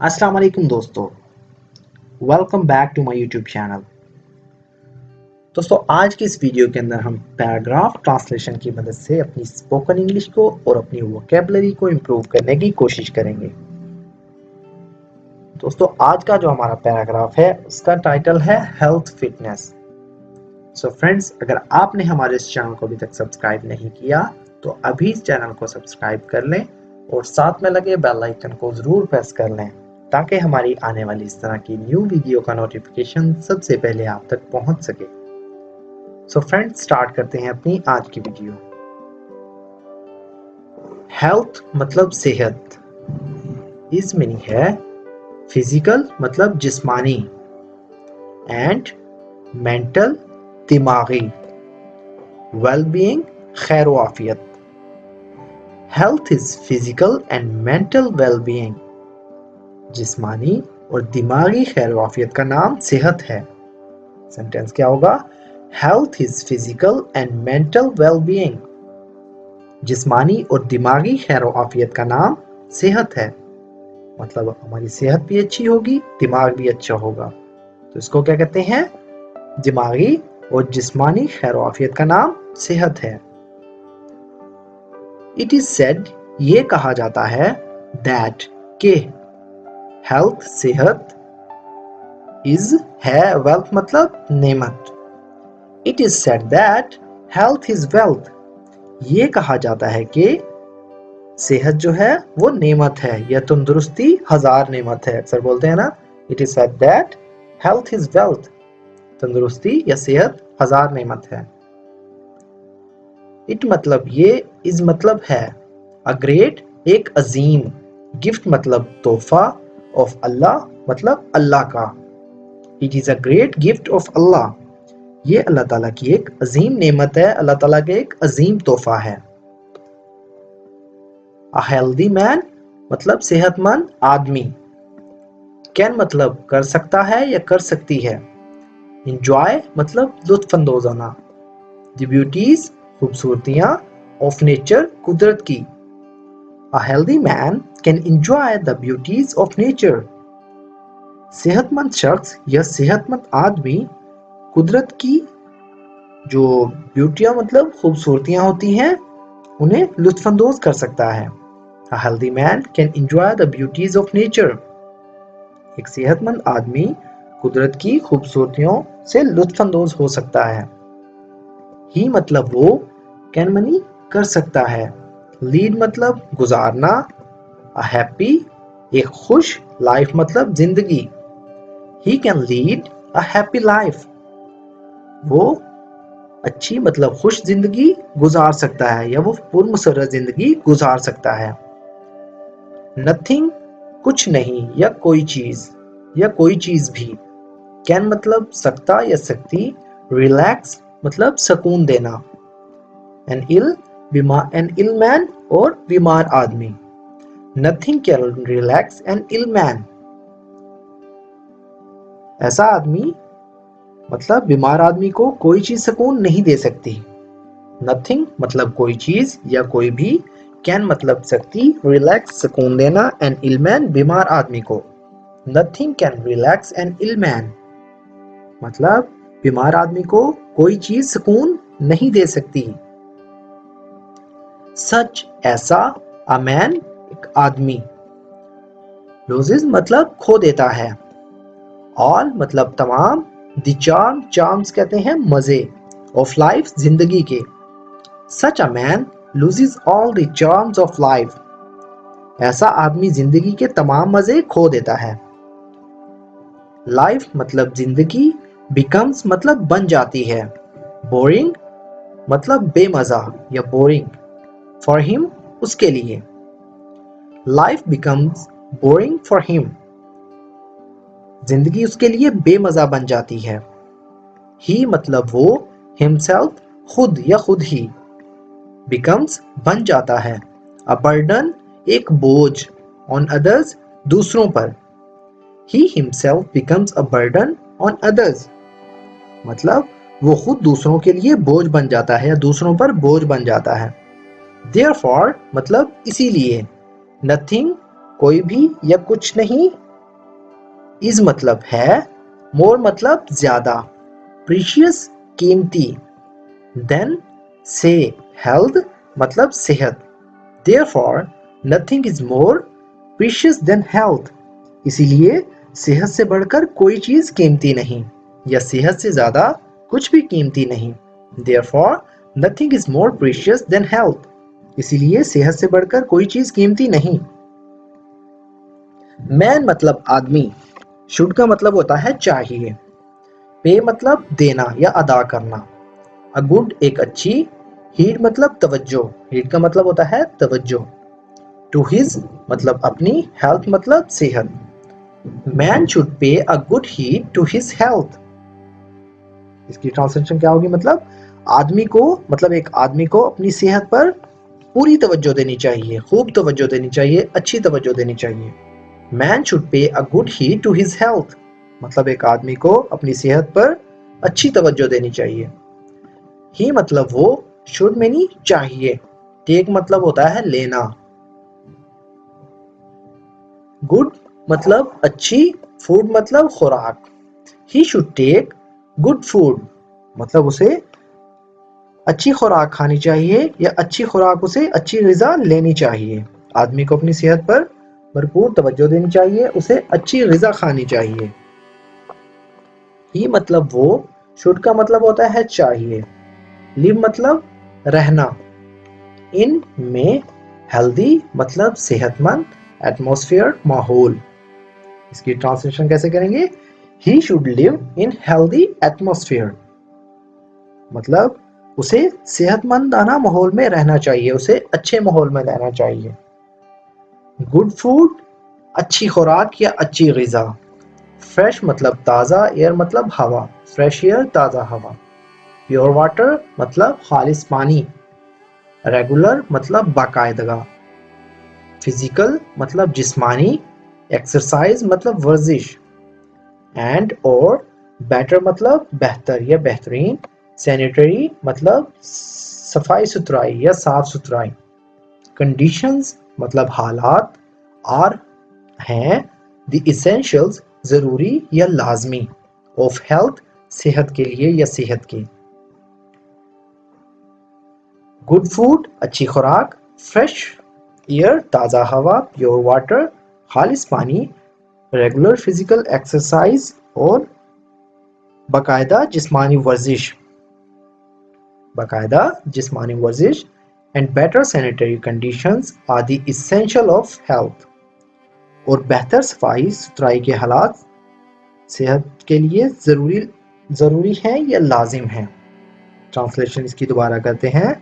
अस्सलाम वालेकुम दोस्तों, welcome back to my YouTube channel. दोस्तों आज की इस वीडियो के अंदर हम पैराग्राफ ट्रांसलेशन की मदद से अपनी स्पोकन इंग्लिश को और अपनी वोकैबुलरी को इम्प्रूव करने की कोशिश करेंगे। दोस्तों आज का जो हमारा पैराग्राफ है उसका टाइटल है हेल्थ फिटनेस। सो फ्रेंड्स, अगर आपने हमारे इस चैनल को अभी तक सब्सक्राइब नहीं किया तो अभी इस चैनल को सब्सक्राइब कर लें और साथ में लगे बेल आइकन को जरूर प्रेस कर लें ताकि हमारी आने वाली इस तरह की न्यू वीडियो का नोटिफिकेशन सबसे पहले आप तक पहुंच सके। सो फ्रेंड्स, स्टार्ट करते हैं अपनी आज की वीडियो। हेल्थ मतलब सेहत, इस मीनिंग है फिजिकल मतलब जिस्मानी एंड मेंटल दिमागी, वेल-बीइंग खैर आफियत। Health is physical and mental wellbeing, जिस्मानी और दिमागी खैर आफियत का नाम सेहत है। सेंटेंस क्या होगा? Health is physical and mental wellbeing, जिस्मानी और दिमागी खैर आफियत का नाम सेहत है। मतलब हमारी सेहत भी अच्छी होगी, दिमाग भी अच्छा होगा, तो इसको क्या कहते हैं? दिमागी और जिस्मानी खैर आफियत का नाम सेहत है। इट इज सेड, ये कहा जाता है, दैट के हेल्थ सेहत, इज है वेल्थ मतलब नेमत। It is said that health is wealth, ये कहा जाता है कि सेहत जो है वो नेमत है या तंदुरुस्ती हजार नेमत है। अक्सर बोलते हैं ना, it is said that health is wealth, तंदुरुस्ती या सेहत हजार नेमत है। इट मतलब ये, इज मतलब है, अ ग्रेट एक अजीम, गिफ्ट मतलब तोहफा, ऑफ अल्लाह मतलब अल्लाह का। It is a great gift of Allah, ये अल्लाह ताला की एक अजीम नेमत है, अल्लाह ताला के एक अजीम तोहफा है। अ हेल्दी मैन मतलब सेहतमंद आदमी। कैन मतलब कर सकता है या कर सकती है। इंजॉय मतलब लुत्फानंदोज होना। द ब्यूटीज खूबसूरतियां, ऑफ नेचर कुदरत की। A healthy man can enjoy the beauties of nature, सेहतमंद शख्स या सेहतमंद आदमी कुदरत की जो ब्यूटियां मतलब खूबसूरतियां होती हैं उन्हें लुत्फानंदोज कर सकता है। A healthy man can enjoy the beauties of nature. एक सेहतमंद आदमी कुदरत की खूबसूरतियों से लुत्फानंदोज हो सकता है। ही मतलब वो, कैन मनी कर सकता है, लीड मतलब गुजारना, अ हैप्पी एक खुश, लाइफ मतलब जिंदगी। He can lead a happy life, वो अच्छी मतलब खुश जिंदगी गुजार सकता है या वो पुरमसरत जिंदगी गुजार सकता है। नथिंग कुछ नहीं या कोई चीज या कोई चीज भी। कैन मतलब सकता या सकती, रिलैक्स मतलब सुकून देना। एन इल मैन और बीमार आदमी। Nothing can relax an ill man, ऐसा आदमी मतलब बीमार आदमी को कोई चीज सुकून नहीं दे सकती। नथिंग मतलब कोई चीज या कोई भी, कैन मतलब सकती, रिलैक्स सुकून देना, एन इल मैन बीमार आदमी को। Nothing can relax an ill man मतलब बीमार आदमी को कोई चीज सुकून नहीं दे सकती। सच ऐसा, अ मैन एक आदमी। लूजेस मतलब खो देता है। ऑल मतलब तमाम, द चार्म चार्म्स कहते हैं मजे, ऑफ लाइफ जिंदगी के। Such a man loses all the charms of life, ऐसा आदमी जिंदगी के तमाम मजे खो देता है। लाइफ मतलब जिंदगी, बिकम्स मतलब बन जाती है, बोरिंग मतलब बेमजा या बोरिंग, फॉर हिम उसके लिए। Life becomes boring for him, जिंदगी उसके लिए बेमजा बन जाती है। ही मतलब वो, हिमसेल्फ खुद या खुद ही, बिकम्स बन जाता है, अ बर्डन एक बोझ, ऑन अदर्स दूसरों पर। He himself becomes a burden on others मतलब वो खुद दूसरों के लिए बोझ बन जाता है या दूसरों पर बोझ बन जाता है। Therefore मतलब इसीलिए, नथिंग कोई भी या कुछ नहीं, इज मतलब है, मोर मतलब ज्यादा, प्रीशियस कीमती, देन से हेल्थ मतलब सेहत, therefore nothing is more precious than health, इसीलिए सेहत से बढ़कर कोई चीज कीमती नहीं, या सेहत से ज्यादा कुछ भी कीमती नहीं। Therefore nothing is more precious than health, इसीलिए सेहत से बढ़कर कोई चीज कीमती नहीं। मैन मतलब आदमी, शुड का मतलब होता है चाहिए, पे मतलब देना या अदा करना, अ गुड एक अच्छी, हीड मतलब तवज्जो, हीड का मतलब होता है तवज्जो, टू हिज मतलब अपनी, हेल्थ मतलब सेहत। Man should pay a good heed to his health, इसकी ट्रांसलेशन क्या होगी, मतलब आदमी को, मतलब एक आदमी को अपनी सेहत पर पूरी तवज्जो देनी चाहिए, खूब तवज्जो देनी चाहिए, अच्छी तवज्जो देनी चाहिए। Man should pay a good heed to his health, मतलब एक आदमी को अपनी सेहत पर अच्छी तवज्जो देनी चाहिए। ही मतलब वो, शुड में चाहिए, टेक मतलब होता है लेना, गुड मतलब अच्छी, फूड मतलब खुराक, he should take good food, मतलब उसे अच्छी खुराक खानी चाहिए या अच्छी खुराक, उसे अच्छी ग़िज़ा लेनी चाहिए। आदमी को अपनी सेहत पर भरपूर तवज्जो देनी चाहिए, उसे अच्छी ग़िज़ा खानी चाहिए। ही मतलब वो, शुड का मतलब होता है चाहिए, लिव मतलब रहना, इन में, हेल्दी मतलब सेहतमंद, एटमॉस्फेयर माहौल। इसकी ट्रांसलेशन कैसे करेंगे, he should live in healthy atmosphere, मतलब उसे सेहतमंदाना माहौल में रहना चाहिए, उसे अच्छे माहौल में रहना चाहिए। गुड फूड अच्छी खुराक या अच्छी ग़िज़ा, फ्रेश मतलब ताज़ा, एयर मतलब हवा, फ्रेश एयर ताज़ा हवा, प्योर वाटर मतलब खालिस पानी, रेगुलर मतलब बाकायदगा, फिजिकल मतलब जिस्मानी, एक्सरसाइज मतलब वर्जिश, एंड और बेटर मतलब बेहतर या बेहतरीन, सैनिटरी मतलब सफाई सुथराई या साफ सुथराई, कंडीशंस मतलब हालात, आर हैं, द इसेंशियल्स ज़रूरी या लाजमी, ऑफ हेल्थ सेहत के लिए या सेहत की। गुड फूड अच्छी खुराक, फ्रेश एयर ताज़ा हवा, प्योर वाटर खालिस पानी, रेगुलर फिजिकल एक्सरसाइज और बाकायदा जिस्मानी वर्जिश, and better sanitary conditions are the essential of health, और बेहतर सफाई सुथराई के हालात सेहत के लिए ज़रूरी हैं या लाजिम हैं। ट्रांसलेशन इसकी दोबारा करते हैं,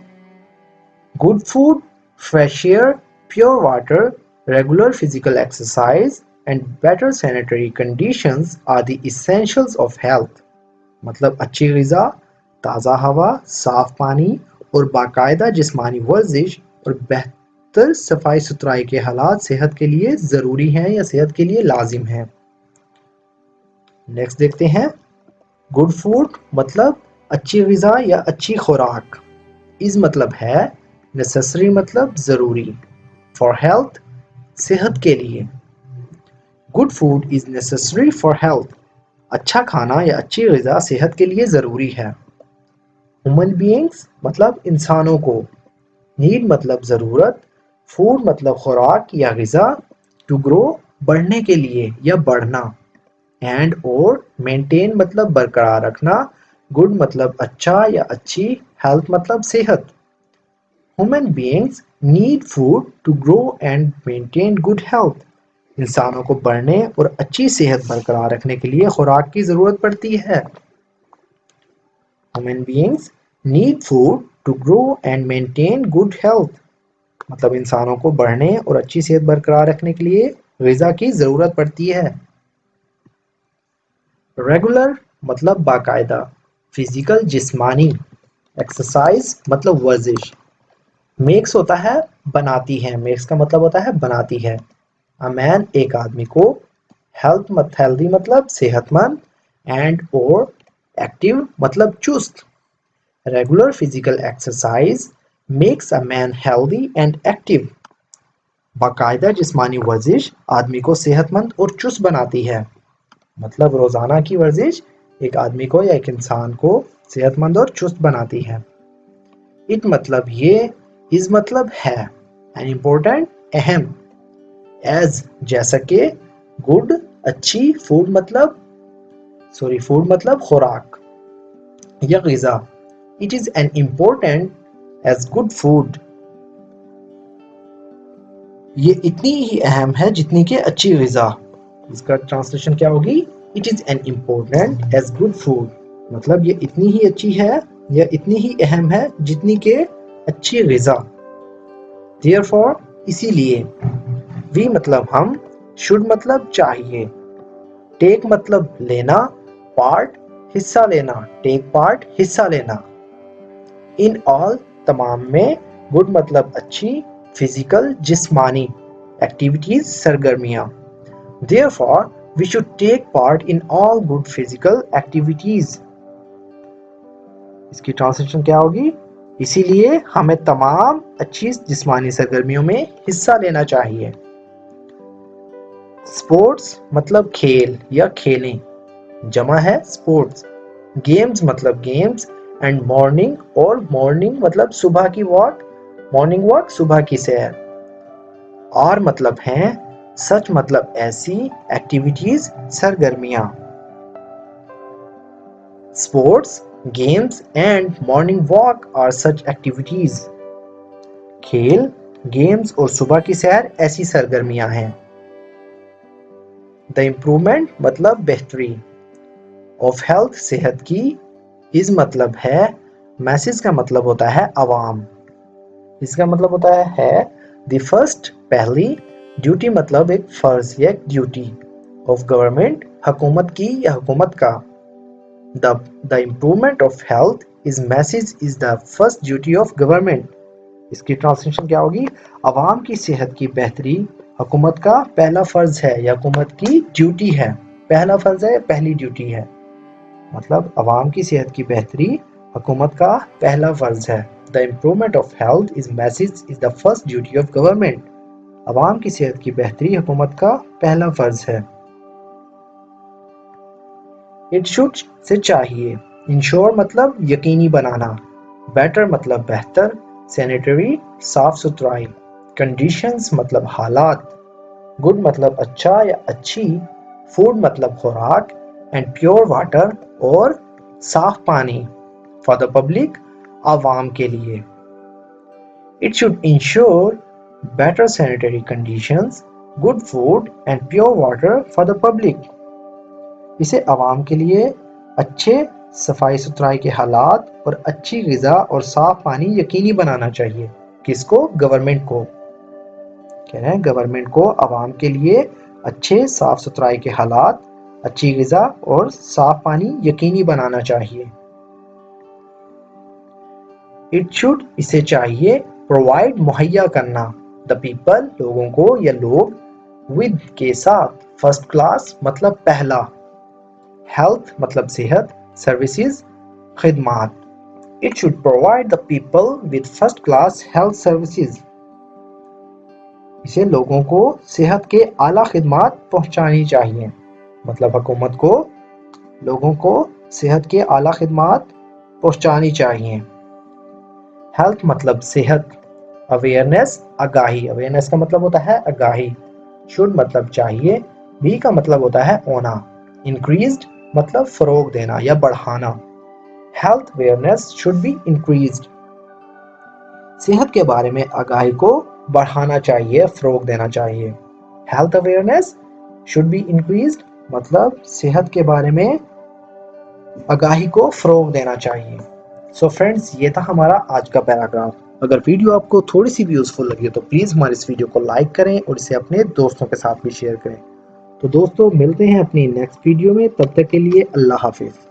good food, fresh air, pure water, regular physical exercise and better sanitary conditions are the essentials of health, मतलब अच्छी ग़िज़ा, ताज़ा हवा, साफ पानी और बाकायदा जिस्मानी वर्जिश और बेहतर सफाई सुथराई के हालात सेहत के लिए ज़रूरी हैं या सेहत के लिए लाजिम हैं। नेक्स्ट देखते हैं, गुड फूड मतलब अच्छी ग़िज़ा या अच्छी खुराक, इस मतलब है, नेसेसरी मतलब ज़रूरी, फॉर हेल्थ सेहत के लिए, good food is necessary for health, अच्छा खाना या अच्छी ग़िज़ा सेहत के लिए ज़रूरी है। ह्यूमन बीइंग्स मतलब इंसानों को, नीड मतलब ज़रूरत, फूड मतलब खुराक या ग़िज़ा, टू ग्रो बढ़ने के लिए या बढ़ना, एंड और मेंटेन मतलब बरकरार रखना, गुड मतलब अच्छा या अच्छी, हेल्थ मतलब सेहत। Human beings need food to grow and maintain good health, इंसानों को बढ़ने और अच्छी सेहत बरकरार रखने के लिए खुराक की ज़रूरत पड़ती है। Human beings need food to grow and maintain good health, मतलब इंसानों को बढ़ने और अच्छी सेहत बरकरार रखने के लिए ग़िज़ा की ज़रूरत पड़ती है। रेगुलर मतलब बाकायदा, फिजिकल जिस्मानी, एक्सरसाइज मतलब वर्जिश, मेक्स होता है बनाती है, मेक्स का मतलब होता है बनाती है, अ मैन एक आदमी को, हेल्दी मतलब सेहतमंद, एंड और एक्टिव मतलब चुस्त, regular physical exercise makes a man healthy and active, बाकायदा जिस्मानी वर्जिश आदमी को सेहतमंद और चुस्त बनाती है। मतलब रोजाना की वर्जिश एक आदमी को या एक इंसान को सेहतमंद और चुस्त बनाती है। इट मतलब ये, इज मतलब है, एन इम्पोर्टेंट अहम, एज जैसा कि, गुड अच्छी, फूड मतलब खुराक या ग़िज़ा। It is an important as good food, ये इतनी ही अहम है जितनी कि अच्छी ग़िज़ा। इसका ट्रांसलेशन क्या होगी? It is an important as good food, मतलब ये इतनी ही अच्छी है या इतनी ही अहम है जितनी के अच्छी ग़िज़ा। Therefore, इसीलिए, वी मतलब हम, शुड मतलब चाहिए, टेक मतलब लेना, पार्ट हिस्सा लेना, टेक पार्ट हिस्सा लेना। इन ऑल तमाम में, गुड मतलब अच्छी, फिजिकल जिस्मानी, एक्टिविटीज सरगर्मियां। Therefore, we should take part in all good physical activities. इसकी ट्रांसलेशन क्या होगी? इसीलिए हमें तमाम अच्छी जिस्मानी सरगर्मियों में हिस्सा लेना चाहिए। स्पोर्ट्स मतलब खेल या खेलें, जमा है स्पोर्ट्स। गेम्स मतलब गेम्स, एंड मॉर्निंग और मॉर्निंग मतलब सुबह की वॉक, मॉर्निंग वॉक सुबह की सैर। और मतलब हैं, सच मतलब ऐसी, एक्टिविटीज सरगर्मियां। Sports, games and morning walk are such activities. खेल, गेम्स और सुबह की सैर ऐसी सरगर्मियां हैं। द इम्प्रूवमेंट मतलब बेहतरी, ऑफ हेल्थ सेहत की, इज मतलब है, मैसेज का मतलब होता है अवाम, इसका मतलब होता है द फर्स्ट पहली, ड्यूटी मतलब एक फर्ज या एक ड्यूटी, ऑफ गवर्नमेंट हुकूमत की या हुकूमत का। The improvement of health is message is the first duty of government. इसकी ट्रांसलेशन क्या होगी? अवाम की सेहत की बेहतरी हुकूमत का पहला फर्ज है या हुकूमत की ड्यूटी है, पहला फर्ज है, पहली ड्यूटी है। मतलब अवाम की सेहत की बेहतरी हुकूमत का पहला फर्ज है। The improvement of health is message is the first duty of government. अवाम की सेहत की बेहतरी हुकूमत का पहला फर्ज है। इट शुड से चाहिए, इंश्योर मतलब यकीनी बनाना, बेटर मतलब बेहतर, सैनिटरी साफ सुथराई, कंडीशंस मतलब हालात, गुड मतलब अच्छा या अच्छी, फूड मतलब खुराक, एंड प्योर वाटर और साफ पानी, फॉर द पब्लिक आवाम के लिए। It should ensure better sanitary conditions, good food and pure water for the public. इसे आवाम के लिए अच्छे सफाई सुथराई के हालात और अच्छी ग़िज़ा और साफ पानी यकीनी बनाना चाहिए। किसको? गवर्नमेंट को। कह रहे हैं गवर्नमेंट को आवाम के लिए अच्छे साफ सुथराई के हालात, अच्छी ग़िज़ा और साफ पानी यकीनी बनाना चाहिए। इट शुड इसे चाहिए, प्रोवाइड मुहैया करना, द पीपल लोगों को या लोग, विद के साथ, फर्स्ट क्लास मतलब पहला, हेल्थ मतलब सेहत, सर्विसेज खिदमात। It should provide the people with first class health services. इसे लोगों को सेहत के आला खिदमात पहुंचानी चाहिए, मतलब हुकूमत को लोगों को सेहत के आला खिदमात पहुंचानी चाहिए। हेल्थ मतलब सेहत, अवेयरनेस आगाही, अवेयरनेस का मतलब होता है आगाही, शुड मतलब चाहिए, बी का मतलब होता है होना, इंक्रीज्ड मतलब फरोग देना या बढ़ाना, health awareness should be increased. सेहत के बारे में आगाही को बढ़ाना चाहिए, फरोग देना चाहिए। Health awareness should be increased मतलब सेहत के बारे में आगाही को फरोग देना चाहिए। सो फ्रेंड्स, ये था हमारा आज का पैराग्राफ। अगर वीडियो आपको थोड़ी सी भी यूजफुल लगी तो प्लीज़ हमारे इस वीडियो को लाइक करें और इसे अपने दोस्तों के साथ भी शेयर करें। तो दोस्तों, मिलते हैं अपनी नेक्स्ट वीडियो में, तब तक के लिए अल्लाह हाफिज़।